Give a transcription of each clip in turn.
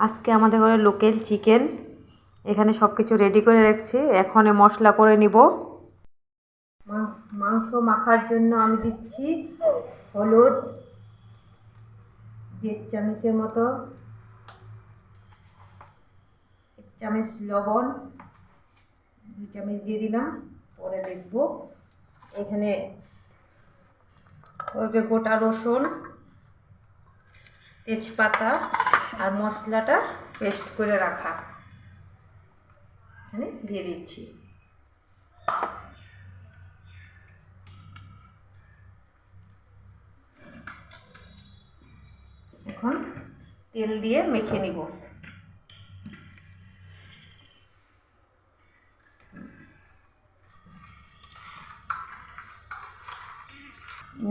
আজকে আমাদের ঘরে লোকাল চিকেন। এখানে সব কিছু রেডি করে রাখছি, এখন মশলা করে নিব। মাংস মাখার জন্য আমি দিচ্ছি হলুদ 1 চামচের মতো, 1 চামচ লবণ, 2 চামচ দিয়ে দিলাম। পরে দেখব এখানে গোটা রসুন, তেজপাতা আর মশলাটা পেস্ট করে রাখা এখানে দিয়ে দিচ্ছি। এখন তেল দিয়ে মেখে নিব।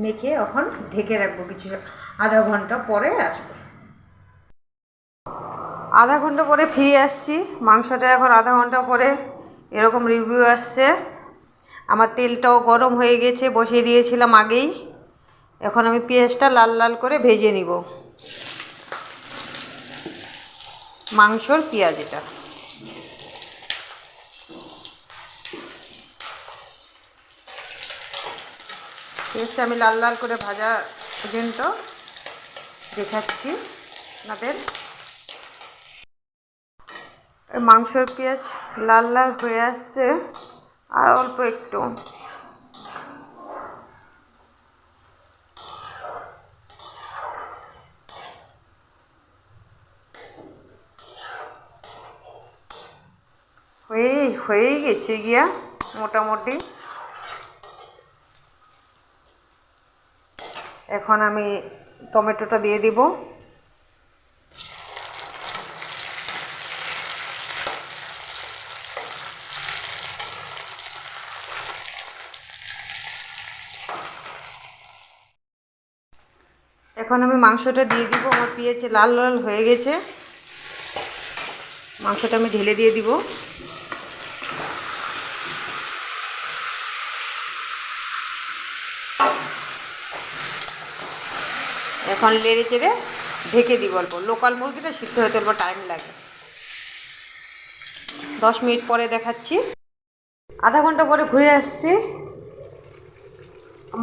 মেখে এখন ঢেকে রাখবো, কিছু আধা ঘন্টা পরে আসবো। আধা ঘন্টা পরে ফিরে আসছি। মাংসটা এখন আধা ঘন্টা পরে এরকম রিভিউ আসছে। আমার তেলটাও গরম হয়ে গেছে, বসিয়ে দিয়েছিলাম আগেই। এখন আমি পেঁয়াজটা লাল লাল করে ভেজে নিব, মাংসর পেঁয়াজ এটা। পেঁয়াজটা আমি লাল লাল করে ভাজা পর্যন্ত দেখাচ্ছি আপনাদের। মাংসর পেঁয়াজ লাল লাল হয়ে আসছে, আর অল্প একটু। হয়েই গেছে গিয়া মোটামুটি। এখন আমি টমেটোটা দিয়ে দিব। এখন আমি মাংসটা দিয়ে দিব। আমার পেঁয়াজ লাল লাল হয়ে গেছে, মাংসটা আমি ঢেলে দিয়ে দিব। এখন লেড়ে চেড়ে ঢেকে দিব অল্প। লোকাল মুরগিটা সিদ্ধ হতে অল্প টাইম লাগে। 10 মিনিট পরে দেখাচ্ছি। আধা ঘন্টা পরে ঘুরে আসছি,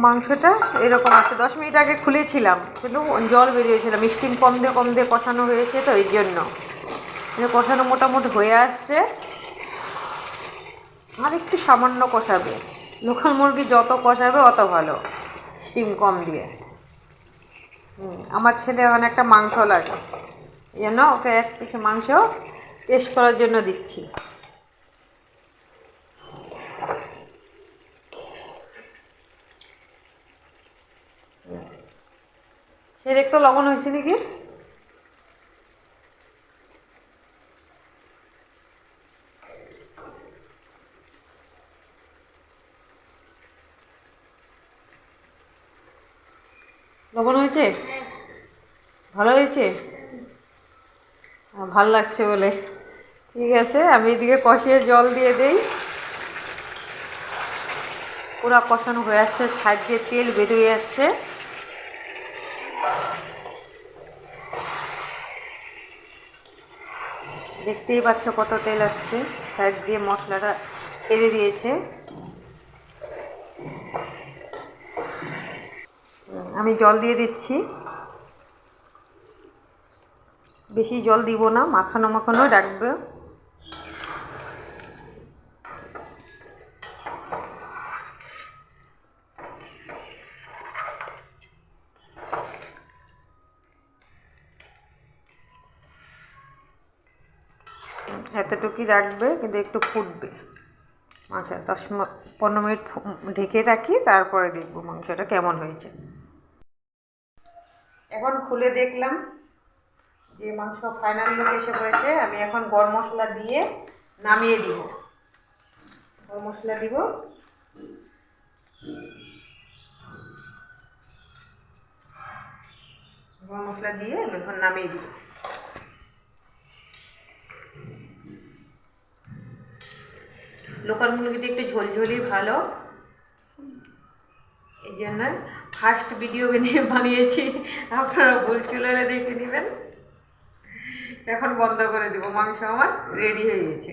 মাংসটা এরকম আছে। 10 মিনিট আগে খুলেছিলাম, কিন্তু জল বেরিয়েছিলাম। স্টিম কম দিয়ে কষানো হয়েছে, তো এই জন্য কষানো মোটামুটি হয়ে আসছে। আর একটু সামান্য কষাবে। লোকাল মুরগি যত কষাবে অত ভালো, স্টিম কম দিয়ে। আমার ছেলে অনেকটা মাংস লাগে, এই জন্য ওকে 1 পিস মাংস টেস্ট করার জন্য দিচ্ছি। সে দেখতো লবণ হয়েছে নাকি। লবণ হয়েছে? ভালো হয়েছে? ভালো লাগছে বলে ঠিক আছে। আমি এদিকে কষিয়ে জল দিয়ে দেই। পুরা কষানো হয়ে আসছে, সাইড দিয়ে তেল বেরিয়ে আসছে। দেখতেই পাচ্ছ কত তেল আসছে, সাইড দিয়ে মশলাটা ছেড়ে দিয়েছে। আমি জল দিয়ে দিচ্ছি, বেশি জল দিব না, মাখানো মাখানো রাখবে। এতটুকুই রাখবে, কিন্তু একটু ফুটবে মাংস। 10-15 মিনিট ঢেকে রাখি, তারপরে দেখবো মাংসটা কেমন হয়েছে। এখন খুলে দেখলাম যে মাংস ফাইনাল লুক এসে পড়েছে। আমি এখন গরম মশলা দিয়ে নামিয়ে দিব। গরম মশলা দিব, গরম মশলা দিয়ে এখন নামিয়ে দিব। লোকাল মুরগিটা একটু ঝোলঝোলি ভালো, এই জন্য ফার্স্ট ভিডিও বানিয়েছি। আপনারা ভুল চুলারে দেখে নেবেন। এখন বন্ধ করে দিব, মাংস আমার রেডি হয়ে গেছে।